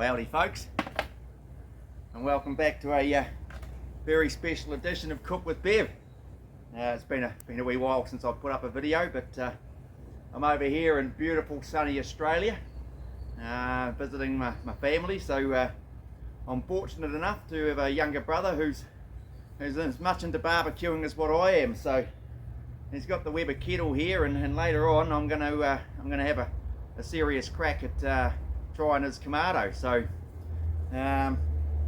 Well, howdy folks, and welcome back to a very special edition of Cook with Bev. It's been a wee while since I've put up a video, but I'm over here in beautiful sunny Australia, visiting my family. So I'm fortunate enough to have a younger brother who's as much into barbecuing as what I am. So he's got the Weber kettle here, and later on I'm going to have a serious crack at trying his Kamado. So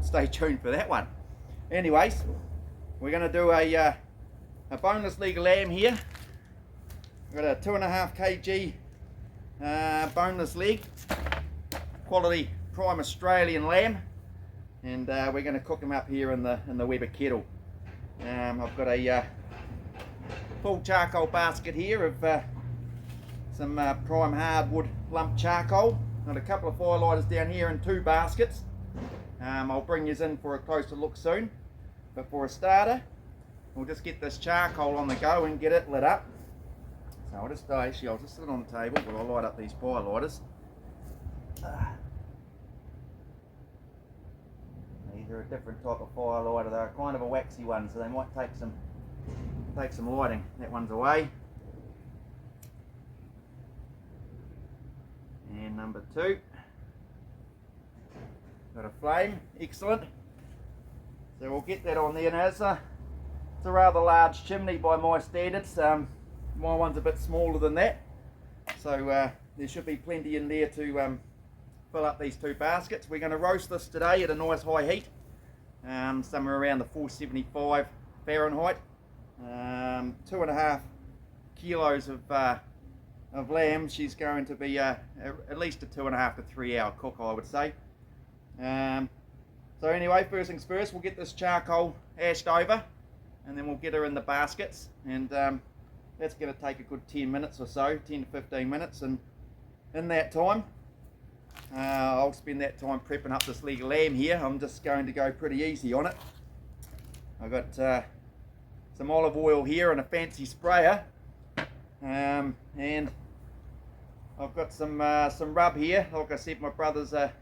stay tuned for that one. Anyways, we're going to do a boneless leg of lamb here. We've got a 2.5 kg boneless leg, quality prime Australian lamb, and we're going to cook them up here in the Weber kettle. I've got a full charcoal basket here of some prime hardwood lump charcoal. Got a couple of firelighters down here in 2 baskets. I'll bring you in for a closer look soon, but for a starter we'll just get this charcoal on the go and get it lit up. So I'll just sit on the table while I light up these firelighters. These are a different type of firelighter. They're kind of a waxy one, so they might take some lighting. That one's away. And number 2. Got a flame, excellent. So we'll get that on there. Now it's a rather large chimney by my standards. My one's a bit smaller than that. So there should be plenty in there to fill up these 2 baskets. We're going to roast this today at a nice high heat, somewhere around the 475 Fahrenheit. 2.5 kilos of lamb. She's going to be at least a 2.5 to 3 hour cook, I would say. So anyway, first things first, we'll get this charcoal ashed over, and then we'll get her in the baskets, and that's going to take a good 10 minutes or so, 10 to 15 minutes, and in that time I'll spend that time prepping up this leg of lamb here. I'm just going to go pretty easy on it. I've got some olive oil here and a fancy sprayer, and I've got some rub here. Like I said, my brother's a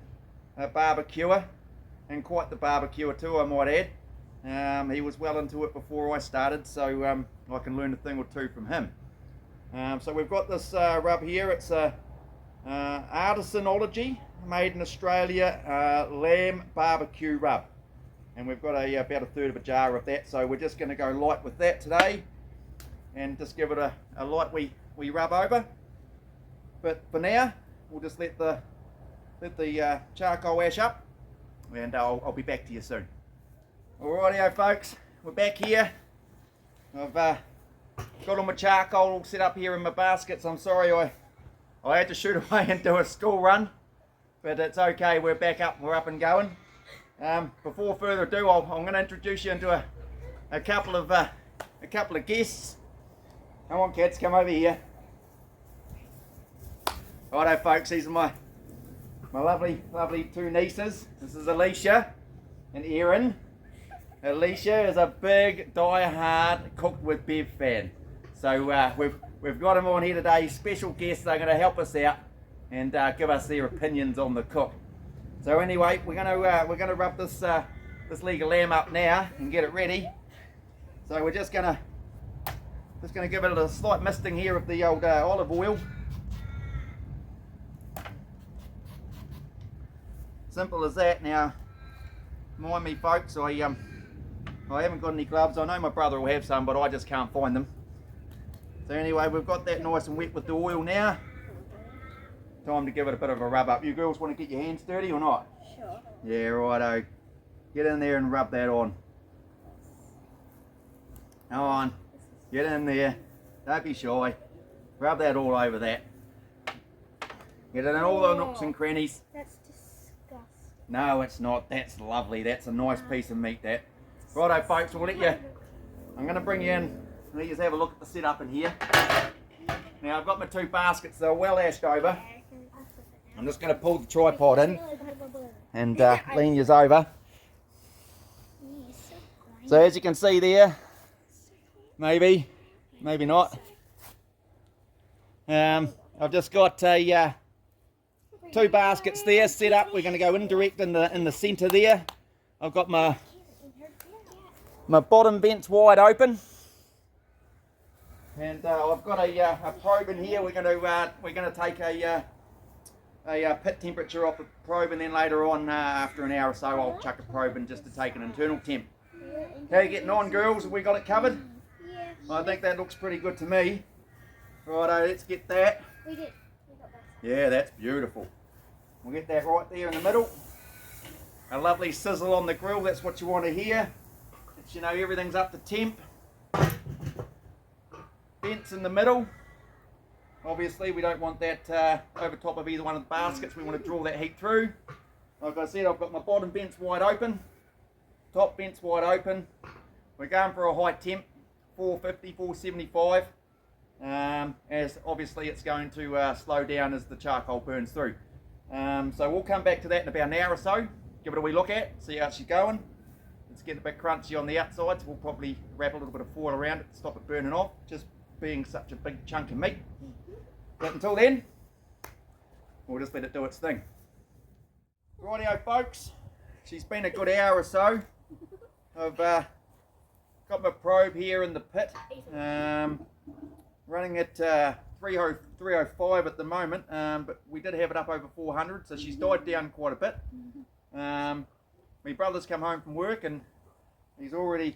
barbecuer, and quite the barbecuer too, I might add. He was well into it before I started, so I can learn a thing or two from him. So we've got this rub here. It's a Artisanology, made in Australia, lamb barbecue rub, and we've got about a third of a jar of that. So we're just going to go light with that today, and just give it a light wee rub over. But for now, we'll just let the charcoal ash up, and I'll be back to you soon. Alrighty folks, we're back here. I've got all my charcoal all set up here in my baskets. I'm sorry I had to shoot away and do a school run, but it's okay, we're back up, we're up and going. Before further ado, I'm going to introduce you into a couple of guests. Come on kids, come over here. Righto folks, these are my lovely 2 nieces. This is Alicia and Erin. Alicia is a big die-hard Cook with Bev fan. So we've got them on here today, special guests. They're going to help us out and give us their opinions on the cook. So anyway, we're going to rub this leg of lamb up now and get it ready. So we're just going to give it a slight misting here of the old olive oil. Simple as that. Now, mind me folks, I haven't got any gloves. I know my brother will have some, but I just can't find them. So anyway, we've got that nice and wet with the oil now. Time to give it a bit of a rub up. You girls want to get your hands dirty or not? Sure. Yeah, righto. Get in there and rub that on. Come on, get in there. Don't be shy. Rub that all over that. Get it in all the nooks and crannies. That's disgusting. No, it's not. That's lovely. That's a nice piece of meat, that. Righto, folks, we'll let you. I'm going to bring you in. Let you have a look at the setup in here. Now, I've got my 2 baskets. They're well ashed over. I'm just going to pull the tripod in and lean yours over. So as you can see there, maybe not. I've just got a two baskets there set up. We're going to go indirect in the centre there. I've got my bottom vents wide open, and I've got a probe in here. We're going to take a pit temperature off the probe, and then later on, after an hour or so, I'll chuck a probe in just to take an internal temp. How are you getting on, girls? Have we got it covered? Yeah. I think that looks pretty good to me. Righto, let's get that. We got that. Yeah, that's beautiful. We'll get that right there in the middle. A lovely sizzle on the grill, that's what you want to hear. It's, you know, everything's up to temp. Vents in the middle. Obviously, we don't want that over top of either one of the baskets. We want to draw that heat through. Like I said, I've got my bottom vents wide open. Top vents wide open. We're going for a high temp, 450, 475. As obviously it's going to slow down as the charcoal burns through. So we'll come back to that in about an hour or so. Give it a wee look at, see how she's going. It's getting a bit crunchy on the outsides. We'll probably wrap a little bit of foil around it to stop it burning off, just being such a big chunk of meat. But until then, we'll just let it do its thing. Rightio folks, she's been a good hour or so. I've got my probe here in the pit, running at 305 at the moment, but we did have it up over 400, so she's died down quite a bit. My brother's come home from work and he's already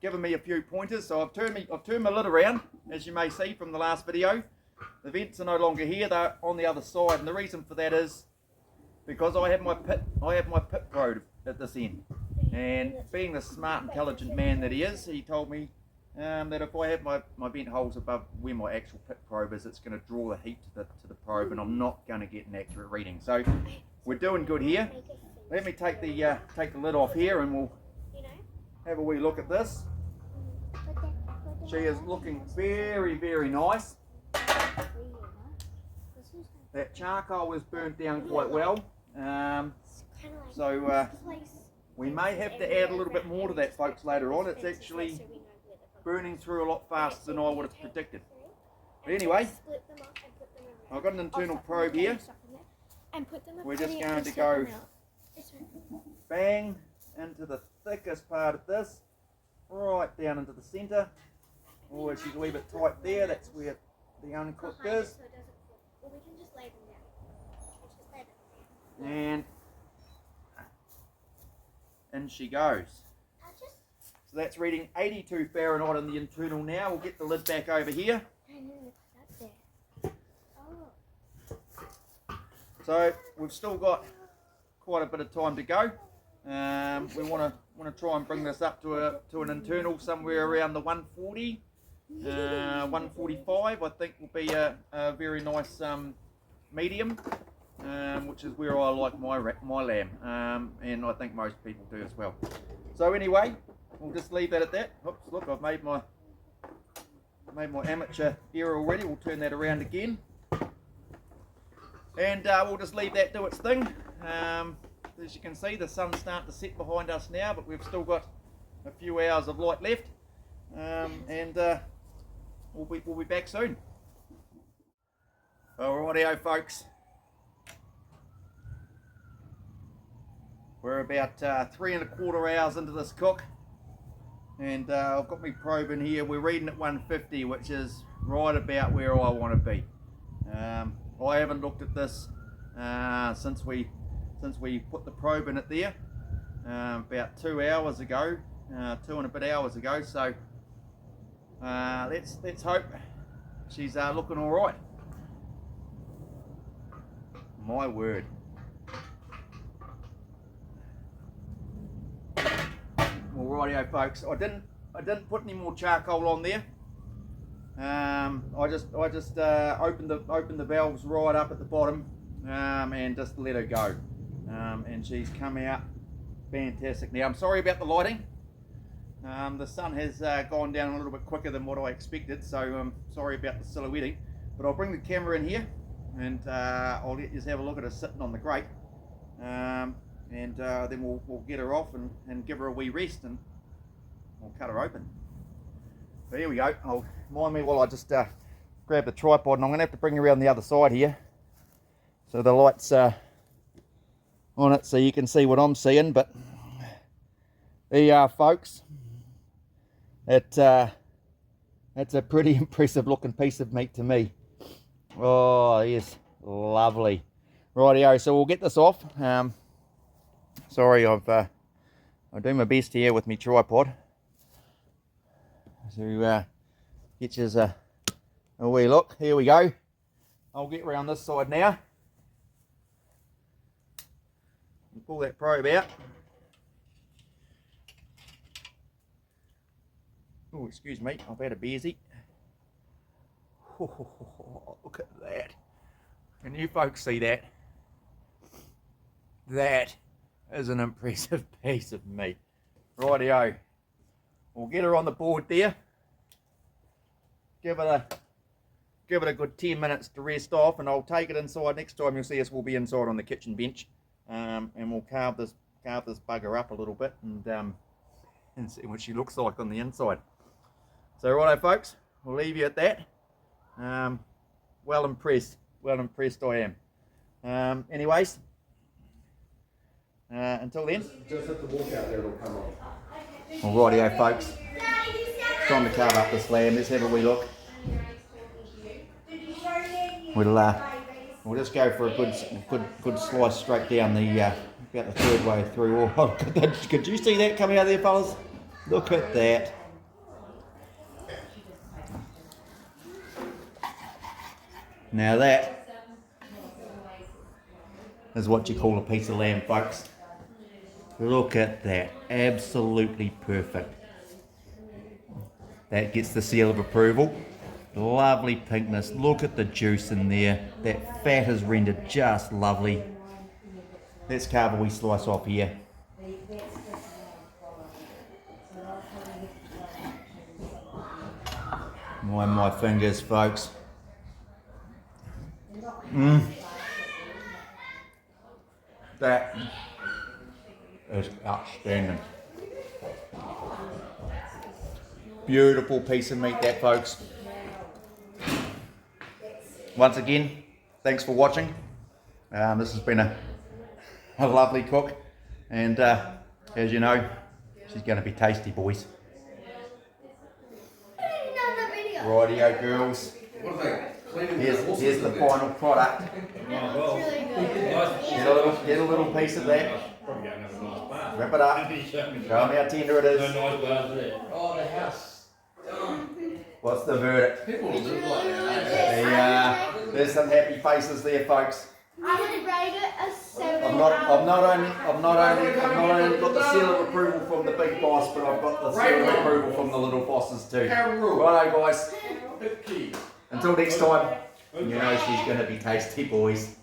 given me a few pointers, so I've turned my lid around, as you may see from the last video. The vents are no longer here, they're on the other side, and the reason for that is because I have my pit probe at this end. And being the smart, intelligent man that he is, he told me that if I have my vent holes above where my actual pit probe is, it's going to draw the heat to the probe, and I'm not going to get an accurate reading. So we're doing good here. Let me take the lid off here, and we'll have a wee look at this. She is looking very, very nice. That charcoal was burnt down quite well. So we may have to add a little bit more to that, folks, later on. It's actually burning through a lot faster than I would have predicted. But anyway, I've got an internal probe here. We're just going to go bang into the thickest part of this, right down into the centre. Oh, she's a wee bit tight there, that's where the uncooked is. And in she goes. So that's reading 82 Fahrenheit in the internal now. We'll get the lid back over here. So we've still got quite a bit of time to go. We want to try and bring this up to an internal somewhere around the 140, 145. I think will be a very nice medium. Which is where I like my lamb, and I think most people do as well. So anyway, we'll just leave that at that. Oops, look, I've made my amateur error already. We'll turn that around again, and we'll just leave that do its thing. As you can see, the sun's starting to set behind us now, but we've still got a few hours of light left, and we'll be back soon. Alrighty, folks. We're about 3¼ hours into this cook, and I've got my probe in here. We're reading at 150, which is right about where I want to be. I haven't looked at this since we put the probe in it there about 2 hours ago, 2 and a bit hours ago. So let's hope she's looking all right. My word. Alrighty, folks. I didn't put any more charcoal on there. I just opened the valves right up at the bottom, and just let her go. And she's come out fantastic. Now I'm sorry about the lighting. The sun has gone down a little bit quicker than what I expected, so I'm sorry about the silhouetting. But I'll bring the camera in here, and I'll let you have a look at her sitting on the grate. And then we'll get her off and give her a wee rest, and we'll cut her open. So here we go. Mind me while I just grab the tripod, and I'm going to have to bring her around the other side here. so the lights are on it so you can see what I'm seeing. But there you are, folks. That's a pretty impressive looking piece of meat to me. Oh yes, lovely. Rightio, so we'll get this off. Sorry, I'll do my best here with my tripod to get you a wee look. Here we go. I'll get round this side now. Pull that probe out. Oh, excuse me, I've had a beersy. Oh, look at that. Can you folks see that? That is an impressive piece of meat. Rightio. We'll get her on the board there. Give it a good 10 minutes to rest off, and I'll take it inside. Next time you'll see us, we'll be inside on the kitchen bench, and we'll carve this bugger up a little bit and see what she looks like on the inside. So righto, folks, we'll leave you at that. Well impressed I am. Anyways, until then. Just have to walk out there, it'll come off. Rightio, folks. Time to carve up this lamb. Let's have a wee look. We'll just go for a good slice straight down the about the third way through. Oh, could you see that coming out there, fellas? Look at that. Now that is what you call a piece of lamb, folks. Look at that, absolutely perfect. That gets the seal of approval. Lovely pinkness, look at the juice in there. That fat is rendered just lovely. Let's carve a wee slice off here. My fingers, folks. That is outstanding. Beautiful piece of meat that, folks. Once again, thanks for watching. This has been a lovely cook, and as you know, she's going to be tasty, boys. Rightio, girls. Here's the final product. Get a little piece of that. Wrap it up. Show them how tender it is. Oh, the house. What's the verdict? There's some happy faces there, folks. I would rate it a 7. I've not only got the seal of approval from the big boss, but I've got the seal of approval from the little bosses too. Righto, guys. Until next time, you know she's going to be tasty, boys.